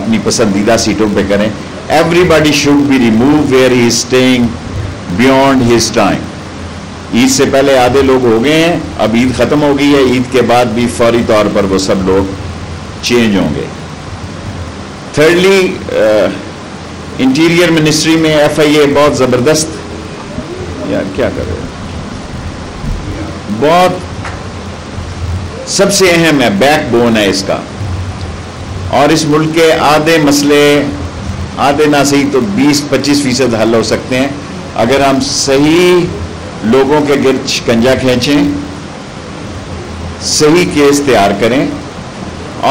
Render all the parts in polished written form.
اپنی پسندیدہ سیٹوں پہ کریں. Everybody should be remove where he is staying beyond his time. Eid سے پہلے آدھے لوگ ہو گئے ہیں, اب عید ختم ہو گئی ہے, عید کے بعد بھی فوری طور پر وہ سب لوگ چینج ہوں گے. تھرڈلی, انٹیریئر منسٹری میں FIA بہت زبردست, یار کیا کر رہے ہیں, بہت سب سے اہم ہے, بیک بون ہے اس کا, اور اس ملک کے آدھے مسئلے, آدھے نہ صحیح تو 20-25% حل ہو سکتے ہیں اگر ہم صحیح لوگوں کے گرد شکنجا کھینچیں, صحیح کیس تیار کریں,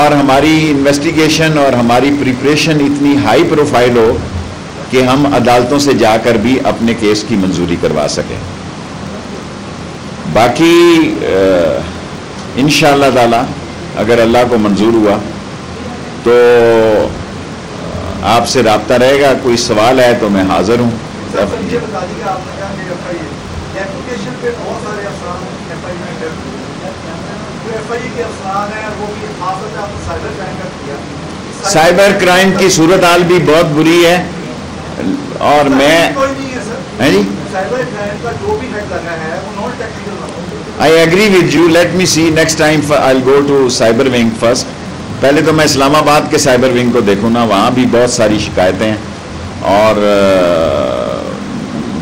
اور ہماری انویسٹیگیشن اور ہماری پریپریشن اتنی ہائی پروفائل ہو کہ ہم عدالتوں سے جا کر بھی اپنے کیس کی منظوری کروا سکیں. باقی انشاءاللہ تعالی اگر اللہ کو منظور ہوا تو آپ سے رابطہ رہے گا. کوئی سوال ہے تو میں حاضر ہوں. سائبر کرائم کی صورتحال بھی بہت بری ہے, اور میں I agree with you. Let me see next time. I'll go to cyber wing first. پہلے تو میں اسلام آباد کے سائبر ونگ کو دیکھوں نا, وہاں بھی بہت ساری شکایتیں ہیں, اور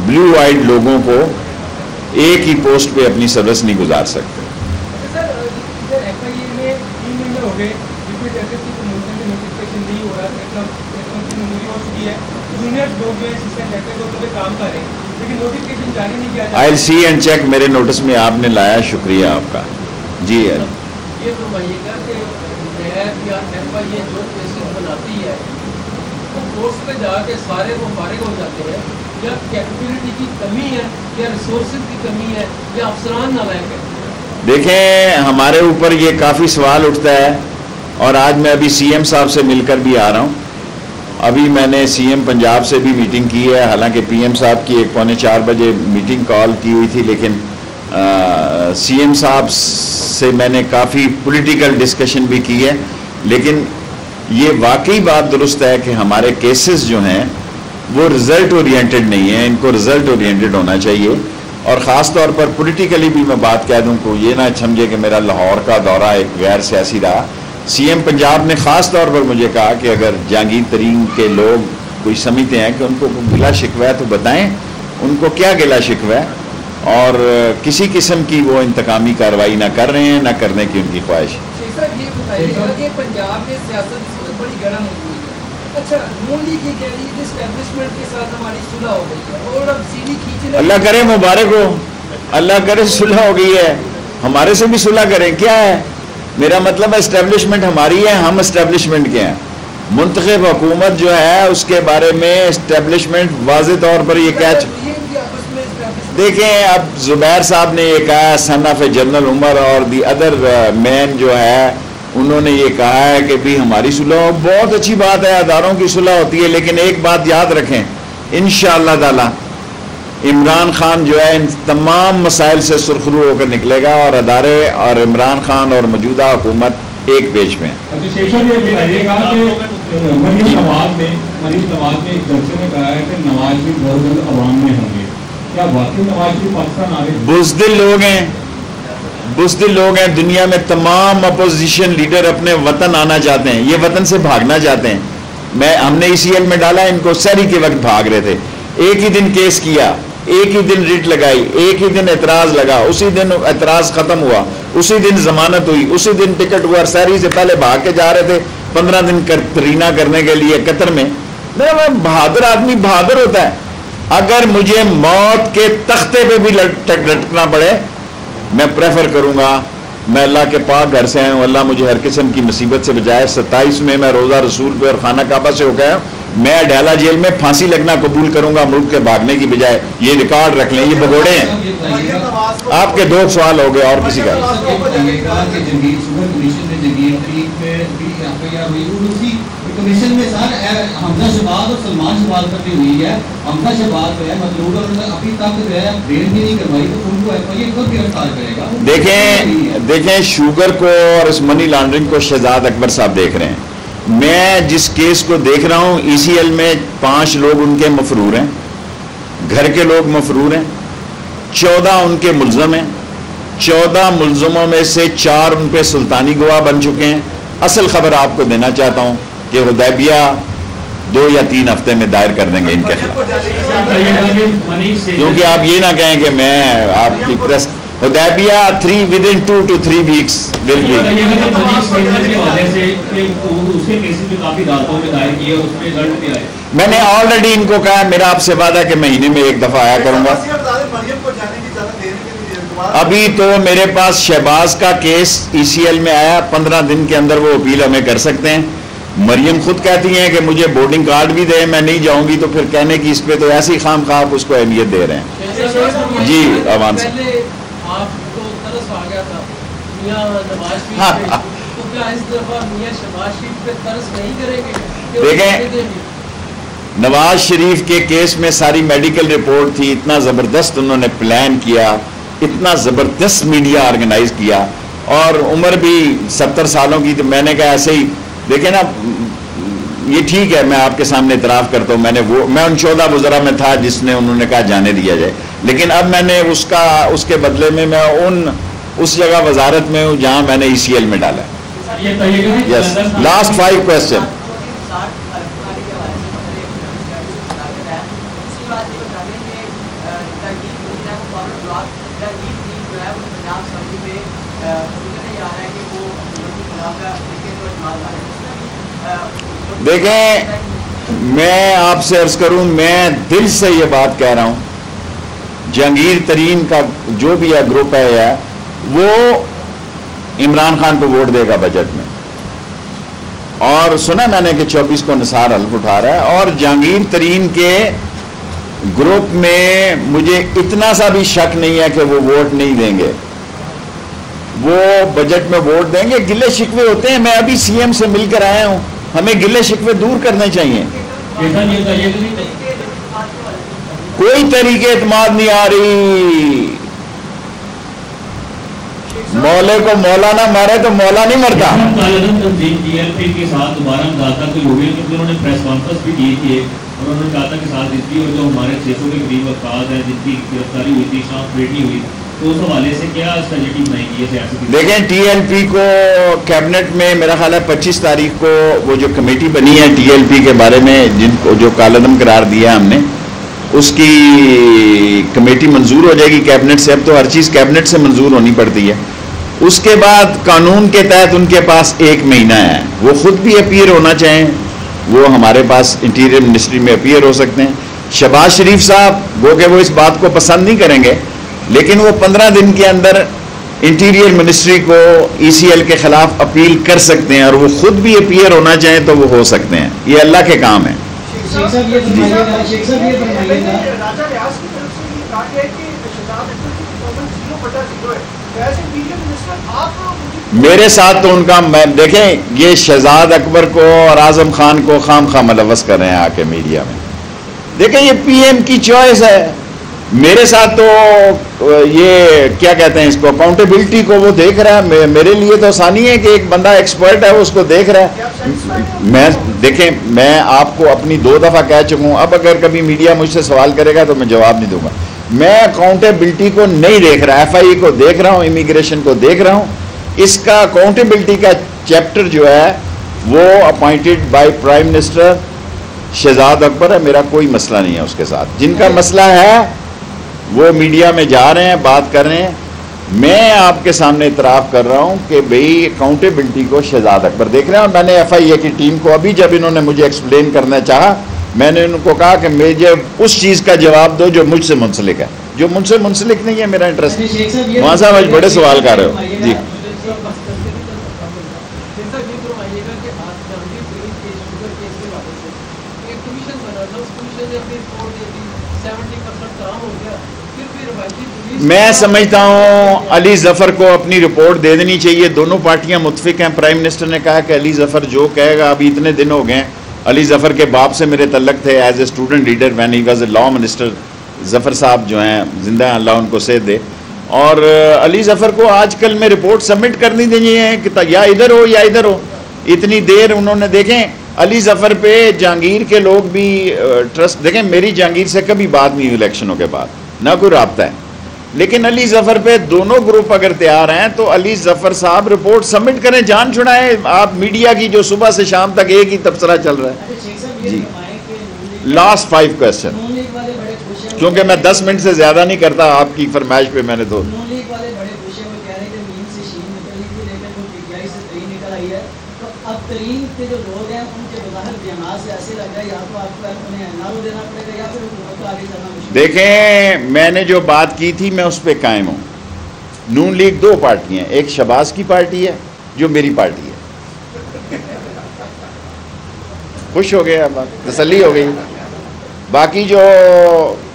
بلیو آئیڈ لوگوں کو ایک ہی پوسٹ پہ اپنی سروس نہیں گزار سکتے. I'll see and check. میرے نوٹس میں آپ نے لایا, شکریہ آپ کا. جی ہے, یہ فرمائیے گا کہ نیب یا FIA جو کیسز بناتی ہے وہ کورس پہ جا کے سارے وہ فارغ ہو جاتے ہیں, یا کیپیبلٹی کی کمی ہے, یا ریسورسز کی کمی ہے, یا افسران نالائق ہے؟ دیکھیں ہمارے اوپر یہ کافی سوال اٹھتا ہے, اور آج میں ابھی CM صاحب سے مل کر بھی آ رہا ہوں. ابھی میں نے CM پنجاب سے بھی میٹنگ کی ہے, حالانکہ PM صاحب کی 3:45 بجے میٹنگ کال کی ہوئی تھی, لیکن CM صاحب سے میں نے کافی پولیٹیکل ڈسکشن بھی کی ہے. لیکن یہ واقعی بات درست ہے کہ ہمارے کیسز جو ہیں وہ رزلٹ اورینٹڈ نہیں ہیں, ان کو رزلٹ اورینٹڈ ہونا چاہیے. اور خاص طور پر پولیٹیکلی بھی میں بات کہہ دوں, کو یہ نہ سمجھے کہ میرا لاہور کا دورہ ایک غیر سیاسی رہا. CM پنجاب نے خاص طور پر مجھے کہا کہ اگر جہانگیر ترین کے لوگ کوئی سمجھتے ہیں کہ ان کو گلا شکوہ ہے تو بتائیں ان کو کیا گلا شکوہ ہے, اور کسی قسم کی وہ انتقامی کارروائی نہ کر رہے ہیں, نہ کرنے کی ان کی خواہش. یہ بتائیے کہ پنجاب میں سیاست بڑی گرم ہوئی ہے. اچھا, نون لیگ یہ کہہ رہی ہے کہ اسٹیبلشمنٹ کے ساتھ ہماری صلح ہو گئی ہے, اور اب سیدھی کھینچنے, اللہ کرے مبارک ہو, اللہ کرے صلح ہو گئی ہے, ہمارے سے بھی صلح کریں. کیا ہے میرا مطلب ہے, اسٹیبلشمنٹ ہماری ہے, ہم اسٹیبلشمنٹ کے ہیں. منتخب حکومت جو ہے اس کے بارے میں اسٹیبلشمنٹ واضح طور پر یہ کہہ, دیکھیں اب زبیر صاحب نے یہ کہا, سن آف جنرل عمر اور دی ادر مین جو ہے انہوں نے یہ کہا ہے کہ بھی ہماری صلح بہت اچھی بات ہے, اداروں کی صلح ہوتی ہے. لیکن ایک بات یاد رکھیں, انشاءاللہ تعالی عمران خان جو ہے ان تمام مسائل سے سرخرو ہو کر نکلے گا, اور ادارے اور عمران خان اور موجودہ حکومت ایک پیج میں. بزدل لوگ ہیں, بزدل لوگ ہیں دنیا میں. تمام اپوزیشن لیڈر اپنے وطن آنا چاہتے ہیں, یہ وطن سے بھاگنا چاہتے ہیں. ہم نے ECL میں ڈالا, ان کو سحری کے وقت بھاگ رہے تھے. ایک ہی دن کیس کیا, ایک ہی دن ریٹ لگائی, ایک ہی دن اعتراض لگا, اسی دن اعتراض ختم ہوا, اسی دن ضمانت ہوئی, اسی دن ٹکٹ ہوا. سحری سے پہلے بھاگ کے جا رہے تھے 15 دن ترینا کرنے کے لیے قطر میں. بہادر آدمی بہادر ہوتا ہے. اگر مجھے موت کے تختے پہ بھی لٹکنا پڑے میں پریفر کروں گا. میں اللہ کے پاک گھر سے آیا ہوں, اللہ مجھے ہر قسم کی مصیبت سے بچائے. 27 میں میں روزہ رسول پہ اور خانہ کعبہ سے ہو گیا. میں اڈیالہ جیل میں پھانسی لگنا قبول کروں گا ملک کے بھاگنے کی بجائے. یہ ریکارڈ رکھ لیں, یہ بگوڑے ہیں. آپ کے 2 سوال ہو گئے, اور کسی کا کمیشن میں سر حمزہ شہباز اور سلمان شہباز پر بھی ہوئی ہے. حمزہ شہباز جو ہے مطلوب ابھی تک جو ہے بریل بھی نہیں کروائی, تو ان کو FIA کب گرفتار کرے گا؟ دیکھیں شوگر کو اور اس منی لانڈرنگ کو شہزاد اکبر صاحب دیکھ رہے ہیں. میں جس کیس کو دیکھ رہا ہوں ECL میں 5 لوگ ان کے مفرور ہیں, گھر کے لوگ مفرور ہیں, 14 ان کے ملزم ہیں, 14 ملزموں میں سے 4 ان پہ سلطانی گواہ بن چکے ہیں. اصل خبر آپ کو دینا چاہتا ہوں کہ حدیبیہ 2 یا 3 ہفتے میں دائر کر دیں گے ان کے خلاف, کیونکہ آپ یہ نہ کہیں کہ میں آپ کی پریس. حدیبیہ 3 2 to 3 weeks will be. میں نے آلریڈی ان کو کہا, میرا آپ سے وعدہ کہ مہینے میں 1 دفعہ آیا کروں گا. ابھی تو میرے پاس شہباز کا کیس ECL میں آیا, 15 دن کے اندر وہ اپیل ہمیں کر سکتے ہیں. مریم خود کہتی ہیں کہ مجھے بورڈنگ کارڈ بھی دے, میں نہیں جاؤں گی, تو پھر کہنے کی اس پہ تو ایسی خام خواہ اس کو اہمیت دے رہے ہیں. جی عوام سے آپ کو ترس آ گیا تھا میاں نواز شریف پہ, تو کیا اس دفعہ میاں شہباز شریف پہ ترس نہیں کریں گے؟ دیکھیں, نواز شریف کے کیس میں ساری میڈیکل رپورٹ تھی, اتنا زبردست انہوں نے پلان کیا, اتنا زبردست میڈیا آرگنائز کیا, اور عمر بھی 70 سالوں کی. تو میں نے کہا ایسے ہی دیکھیں نا, یہ ٹھیک ہے, میں آپ کے سامنے اعتراف کرتا ہوں, میں ان 14 وزراء میں تھا جس نے انہوں نے کہا جانے دیا جائے, لیکن اب میں نے اس کے بدلے میں اس جگہ وزارت میں ہوں جہاں میں نے ECL میں ڈالا. یس, لاسٹ 5 کوسچن. دیکھیں, میں آپ سے عرض کروں, میں دل سے یہ بات کہہ رہا ہوں, جہانگیر ترین کا جو بھی گروپ ہے وہ عمران خان کو ووٹ دے گا بجٹ میں, اور سنا میں نے کہ 24 کو نثار حلف اٹھا رہا ہے, اور جہانگیر ترین کے گروپ میں مجھے اتنا سا بھی شک نہیں ہے کہ وہ ووٹ نہیں دیں گے, وہ بجٹ میں ووٹ دیں گے. گلے شکوے ہوتے ہیں, میں ابھی CM سے مل کر آیا ہوں, ہمیں گلے شکوے دور کرنے چاہیے. کوئی طریقے اعتماد نہیں آ رہی, مولے کو مولا نہ مارے تو مولا نہیں مرتا. TLP کے ساتھ دوبارہ مذاکرات ہوئی, انہوں نے پریس کانفرنس بھی کی تھی, اور انہوں نے کہا تھا کہ ساتھ اس بھی, اور جو ہمارے 600 کے قریب افراد ہیں جن کی گرفتاری ہوئی تھی, شام پیٹی ہوئی, تو اس حوالے سے کیا اسٹریٹجی بنائی گئی ہے سیاسی؟ دیکھیں, TLP کو کیبنٹ میں میرا خیال ہے 25 تاریخ کو وہ جو کمیٹی بنی ہے TLP کے بارے میں, جن کو جو کالعدم قرار دیا ہم نے, اس کی کمیٹی منظور ہو جائے گی کیبنٹ سے. اب تو ہر چیز کیبنٹ سے منظور ہونی پڑتی ہے. اس کے بعد قانون کے تحت ان کے پاس 1 مہینہ ہے, وہ خود بھی اپیئر ہونا چاہیں, وہ ہمارے پاس انٹیریئر منسٹری میں اپیئر ہو سکتے ہیں. شہباز شریف صاحب گو کہ وہ اس بات کو پسند نہیں کریں گے, لیکن وہ 15 دن کے اندر انٹیریئر منسٹری کو ECL کے خلاف اپیل کر سکتے ہیں, اور وہ خود بھی اپیئر ہونا چاہیں تو وہ ہو سکتے ہیں. یہ اللہ کے کام ہے. میرے ساتھ تو ان کا, دیکھیں یہ شہزاد اکبر کو اور اعظم خان کو خام خواہ ملوث کر رہے ہیں آ کے میڈیا میں. دیکھیں یہ PM کی چوائس ہے. میرے ساتھ تو یہ کیا کہتے ہیں اس کو, اکاؤنٹیبلٹی کو وہ دیکھ رہا ہے. میرے لیے تو آسانی ہے کہ ایک بندہ ایکسپرٹ ہے وہ اس کو دیکھ رہا ہے. دیکھیں میں آپ کو اپنی 2 دفعہ کہہ چکا ہوں, اب اگر کبھی میڈیا مجھ سے سوال کرے گا تو میں جواب نہیں دوں گا. میں اکاؤنٹیبلٹی کو نہیں دیکھ رہا, FIA کو دیکھ رہا ہوں, امیگریشن کو دیکھ رہا ہوں. اس کا اکاؤنٹیبلٹی کا چیپٹر جو ہے وہ appointed by prime minister Shahzad Akbar ہے. میرا کوئی مسئلہ نہیں ہے اس کے ساتھ. جن کا مسئلہ ہے وہ میڈیا میں جا رہے ہیں, بات کر رہے ہیں. میں آپ کے سامنے اعتراف کر رہا ہوں کہ بھئی اکاؤنٹیبلٹی کو شہزاد اکبر دیکھ رہے ہیں. اور میں نے FIA کی ٹیم کو ابھی جب انہوں نے مجھے ایکسپلین کرنا چاہا, میں نے ان کو کہا کہ مجھے اس چیز کا جواب دو جو مجھ سے منسلک ہے. جو مجھ سے منسلک نہیں ہے میرا انٹرسٹ. وہاں صاحب آج بڑے سوال کر رہے ہو. جی میں سمجھتا ہوں علی ظفر کو اپنی رپورٹ دے دینی چاہیے. دونوں پارٹیاں متفق ہیں. پرائم منسٹر نے کہا کہ علی ظفر جو کہے گا, ابھی اتنے دن ہو گئے ہیں, علی ظفر کے باپ سے میرے تعلق تھے as a student leader when he was a law minister. Zafar sahab جو ہیں زندہ ہیں, اللہ ان کو صحت دے. اور علی ظفر کو آج کل میں رپورٹ سبمٹ کرنی دینی ہے کہ یا ادھر ہو یا ادھر ہو. اتنی دیر انہوں نے دیکھیں علی ظفر پہ جہانگیر کے لوگ بھی ٹرسٹ دیکھیں میری جہانگیر سے کبھی بات نہیں ہوئی الیکشنوں کے بعد نہ کوئی رابطہ ہے لیکن علی ظفر پہ دونوں گروپ اگر تیار ہیں تو علی ظفر صاحب رپورٹ سبمٹ کریں جان چھڑائیں آپ میڈیا کی جو صبح سے شام تک ایک ہی تبصرہ چل رہا ہے جی لاسٹ 5 کوسچن کیونکہ میں 10 منٹ سے زیادہ نہیں کرتا آپ کی فرمائش پہ میں نے تو دیکھیں میں نے جو بات کی تھی میں اس پہ قائم ہوں نون لیگ 2 پارٹی ہیں ایک شہباز کی پارٹی ہے جو میری پارٹی ہے خوش ہو گیا بات تسلی ہو گئی باقی جو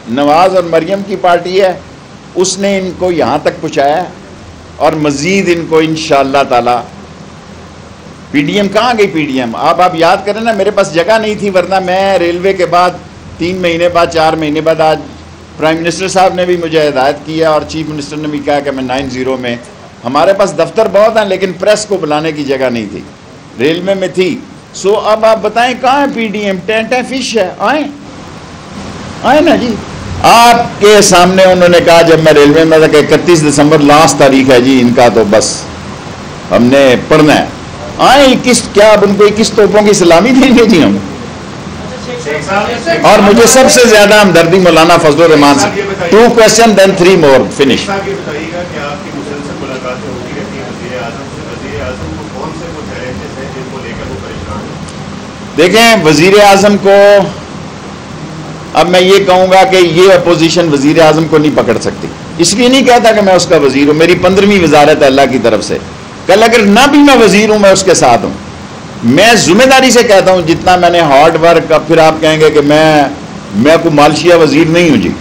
نواز اور مریم کی پارٹی ہے اس نے ان کو یہاں تک پہنچایا اور مزید ان کو انشاءاللہ تعالی پی ڈی ایم کہاں گئی پی ڈی ایم آپ یاد کریں نا میرے پاس جگہ نہیں تھی ورنہ میں ریلوے کے بعد 3 مہینے بعد 4 مہینے بعد آج پرائم منسٹر صاحب نے بھی مجھے ہدایت کیا اور چیف منسٹر نے بھی کہا کہ میں 9-0 میں ہمارے پاس دفتر بہت ہیں لیکن پریس کو بلانے کی جگہ نہیں تھی ریلوے میں تھی سو اب آپ بتائیں کہاں ہے پی ڈی ایم ٹینٹ ہے فش ہے آئیں نا جی آپ کے سامنے انہوں نے کہا جب میں ریلوے میں تھا کہ 31 دسمبر لاسٹ تاریخ ہے جی ان کا تو بس ہم نے پڑھنا ہے آئیں کیا اب ان کو 21 توپوں کی سلامی دیں گے جی ہم اور مجھے سب سے زیادہ ہمدردی مولانا فضل الرحمان سے 2 کوسچن دین 3 مور فنش دیکھیں وزیر اعظم کو اب میں یہ کہوں گا کہ یہ اپوزیشن وزیر اعظم کو نہیں پکڑ سکتی اس لیے نہیں کہتا کہ میں اس کا وزیر ہوں میری 15ویں وزارت ہے اللہ کی طرف سے کل اگر نہ بھی میں وزیر ہوں میں اس کے ساتھ ہوں میں ذمہ داری سے کہتا ہوں جتنا میں نے ہارڈ ورک اب پھر آپ کہیں گے کہ میں کوئی مالشیا وزیر نہیں ہوں جی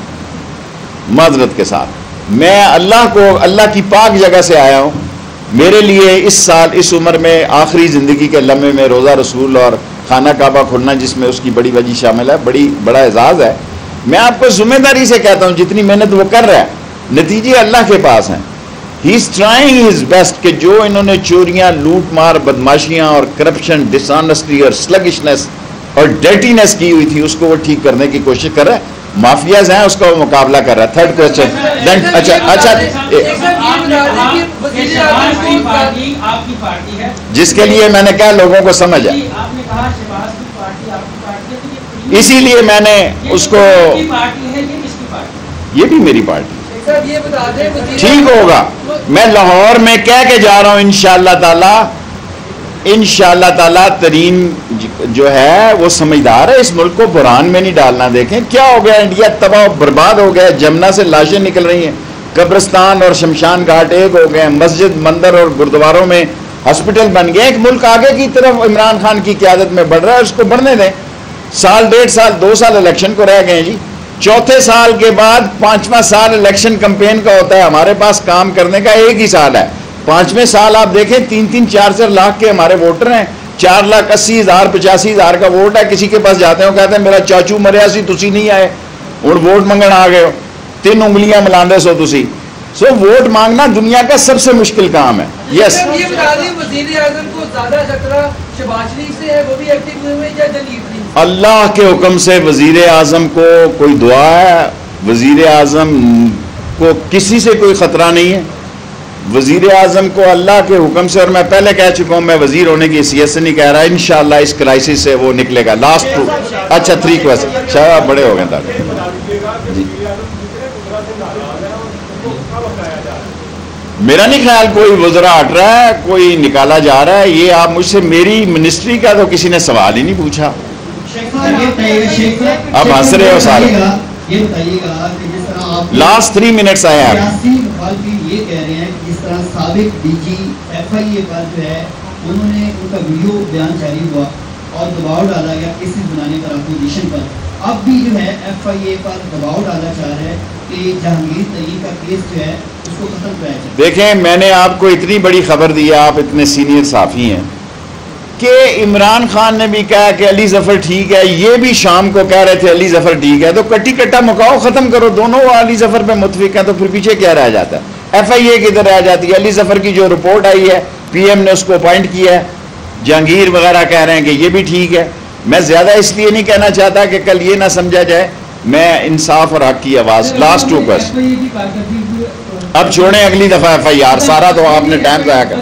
معذرت کے ساتھ میں اللہ کی پاک جگہ سے آیا ہوں میرے لیے اس سال اس عمر میں آخری زندگی کے لمحے میں روزہ رسول اور خانہ کعبہ کھلنا جس میں اس کی بڑی وجہ شامل ہے بڑا اعزاز ہے میں آپ کو ذمہ داری سے کہتا ہوں جتنی محنت وہ کر رہا ہے نتیجے اللہ کے پاس ہیں ہی از ٹرائنگ ہز بیسٹ کہ جو انہوں نے چوریاں لوٹ مار بدماشیاں اور کرپشن ڈس آنیسٹی اور سلگشنس اور ڈرٹینس کی ہوئی تھی اس کو وہ ٹھیک کرنے کی کوشش کر رہا ہے مافیاز ہیں اس کا وہ مقابلہ کر رہا ہے 3rd کوسچن جس کے لیے میں نے کہا لوگوں کو سمجھ ہے اسی لیے میں نے اس کو یہ بھی میری پارٹی ٹھیک ہوگا میں لاہور میں کہہ کے جا رہا ہوں انشاءاللہ تعالیٰ ترین جو ہے وہ سمجھدار ہے اس ملک کو بحران میں نہیں ڈالنا دیکھیں کیا ہو گیا انڈیا تباہ برباد ہو گیا جمنا سے لاشیں نکل رہی ہیں قبرستان اور شمشان گھاٹ ایک ہو گئے مسجد مندر اور گردواروں میں ہاسپٹل بن گئے ایک ملک آگے کی طرف عمران خان کی قیادت میں بڑھ رہا ہے اس کو بڑھنے دیں 1 1.5 سال 2 سال الیکشن کو رہ گئے ہیں جی 4تھے سال کے بعد 5واں سال الیکشن کمپین کا ہوتا ہے ہمارے پاس کام کرنے کا 1 ہی سال ہے 5ویں سال آپ دیکھیں 3-3 4-4 لاکھ کے ہمارے ووٹر ہیں 4,80,000 85,000 کا ووٹ ہے کسی کے پاس جاتے ہیں کہتے ہیں میرا چاچو مریا سی تسی نہیں آئے اور ووٹ منگن آ گئے ہو 3 انگلیاں ملاندے سو تسی سو ووٹ مانگنا دنیا کا سب سے مشکل کام ہے یس اللہ کے حکم سے وزیر اعظم کو کوئی دعا ہے وزیر اعظم کو کسی سے کوئی خطرہ نہیں ہے وزیر اعظم کو اللہ کے حکم سے اور میں پہلے کہہ چکا ہوں میں وزیر ہونے کی حیثیت سے نہیں کہہ رہا انشاءاللہ اس کرائسس سے وہ نکلے گا لاسٹ 2 اچھا 3 کوسچن شاید آپ بڑے ہو گئے تھا جی میرا نہیں خیال کوئی وزراء ہٹ رہا ہے کوئی نکالا جا رہا ہے یہ آپ مجھ سے میری منسٹری کا تو کسی نے سوال ہی نہیں پوچھا اب ہنس رہے ہو سارے لاسٹ 3 منٹس آئے آپ یہ کہہ رہے ہیں کہ جس طرح سابق ڈی جی ایف آئی اے پر جو ہے انہوں نے ان کا ویڈیو بیان جاری ہوا اور دباؤ ڈالا گیا کیسز بنانے پر اپوزیشن پر اب بھی جو ہے ایف آئی اے پر دباؤ ڈالا جا رہا ہے کہ جہانگیر ترین کا کیس جو ہے اس کو ختم کرایا جائے دیکھیں میں نے آپ کو اتنی بڑی خبر دی آپ اتنے سینئر صحافی ہیں کہ عمران خان نے بھی کہا کہ علی ظفر ٹھیک ہے یہ بھی شام کو کہہ رہے تھے علی ظفر ٹھیک ہے تو کٹی کٹا مکاؤ ختم کرو دونوں علی ظفر پہ متفق ہیں تو پھر پیچھے کیا رہ جاتا ہے ایف آئی اے کدھر رہ جاتی ہے علی ظفر کی جو رپورٹ آئی ہے پی ایم نے اس کو اپوائنٹ کیا ہے جہانگیر وغیرہ کہہ رہے ہیں کہ یہ بھی ٹھیک ہے. میں زیادہ اس لیے نہیں کہنا چاہتا کہ کل یہ نہ سمجھا جائے. میں انصاف اور حق کی آواز. لاسٹ 2 کوسچن اب چھوڑیں, اگلی دفعہ FIR. سارا تو آپ نے ٹائم ضائع کر.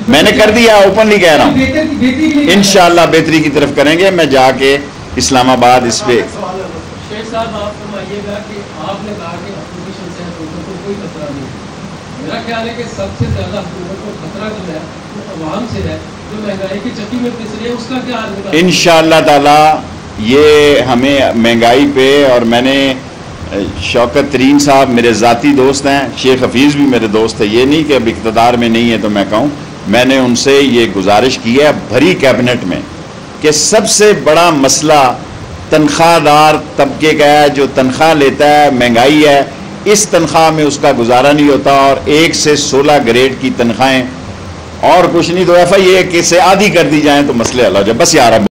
میں نے کر دیا, اوپنلی کہہ رہا ہوں. انشاءاللہ بہتری کی طرف کریں گے. میں جا کے اسلام آباد اس پہ. شیخ صاحب آپ فرمائیے گا کہ آپ نے کہا کہ اپوزیشن سے حکومت کو کوئی خطرہ نہیں. میرا خیال ہے کہ سب سے زیادہ حکومت کو خطرہ جو ہے وہ عوام سے ہے, جو مہنگائی کی چکی میں پس رہے ہیں. اس کا کیا حل ہوگا انشاءاللہ تعالی؟ یہ ہمیں مہنگائی پہ, اور میں نے شوکت ترین صاحب میرے ذاتی دوست ہیں, شیخ حفیظ بھی میرے دوست ہے, یہ نہیں کہ اب اقتدار میں نہیں ہے تو میں کہوں. میں نے ان سے یہ گزارش کی ہے بھری کیبنٹ میں کہ سب سے بڑا مسئلہ تنخواہ دار طبقے کا ہے, جو تنخواہ لیتا ہے. مہنگائی ہے, اس تنخواہ میں اس کا گزارا نہیں ہوتا, اور 1 سے 16 گریڈ کی تنخواہیں, اور کچھ نہیں. تو FIA سے آدھی کر دی جائیں تو مسئلے حل ہو جائے. بس یار.